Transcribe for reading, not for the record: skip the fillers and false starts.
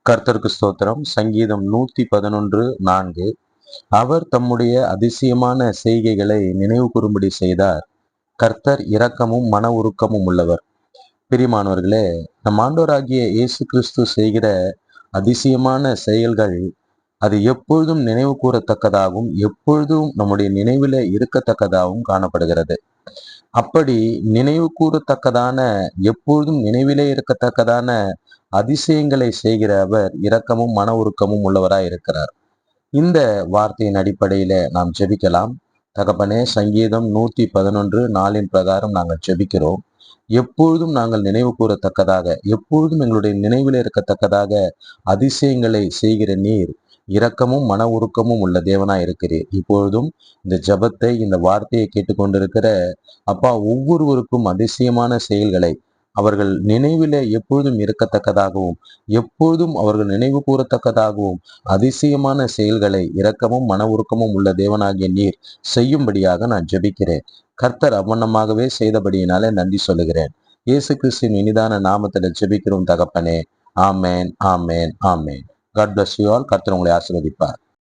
கர்த்தருக்கு ஸ்தோத்திரம். சங்கீதம் 111:4. அவர் தம்முடைய அதிசயமான செய்கைகளை நினைவு கூறும்படி செய்தார். கர்த்தர் இரக்கமும் மன உருக்கமும் உள்ளவர். பிரியமானவர்களே, நம் ஆண்டவராகிய இயேசு கிறிஸ்து செய்கிற அதிசயமான செயல்கள் அது எப்பொழுதும் நினைவு கூறத்தக்கதாகவும் எப்பொழுதும் நம்முடைய நினைவில இருக்கத்தக்கதாகவும் காணப்படுகிறது. அப்படி நினைவு கூறத்தக்கதான, எப்பொழுதும் நினைவிலே இருக்கத்தக்கதான அதிசயங்களை செய்கிற அவர் இரக்கமும் மன உருக்கமும் உள்ளவராய் இருக்கிறார். இந்த வார்த்தையின் அடிப்படையில நாம் ஜெபிக்கலாம். தகப்பனே, சங்கீதம் 111:4 பிரகாரம் நாங்கள் ஜெபிக்கிறோம். எப்பொழுதும் நாங்கள் நினைவு கூறத்தக்கதாக, எப்பொழுதும் எங்களுடைய நினைவில் இருக்கத்தக்கதாக அதிசயங்களை செய்கிற நீர் இரக்கமும் மன உருக்கமும் உள்ள தேவனாய் இருக்கிறீர். இப்பொழுதும் இந்த ஜெபத்தை, இந்த வார்த்தையை கேட்டுக்கொண்டிருக்கிற அப்பா, ஒவ்வொருவருக்கும் அதிசயமான செயல்களை அவர்கள் நினைவிலே எப்பொழுதும் இருக்கத்தக்கதாகவும் எப்பொழுதும் அவர்கள் நினைவு கூறத்தக்கதாகவும் அதிசயமான செயல்களை இரக்கமும் மன உருக்கமும் உள்ள தேவனாகிய நீர் செய்யும்படியாக நான் ஜெபிக்கிறேன். கர்த்தர் அவ்வண்ணமாகவே செய்தபடியினாலே நன்றி சொல்லுகிறேன். இயேசு கிறிஸ்துவின் இனிதான நாமத்தில் ஜெபிக்கிறோம் தகப்பனே. ஆமேன், ஆமேன், ஆமேன். God bless you all. கர்த்தர் உங்களை ஆசீர்வதிப்பார்.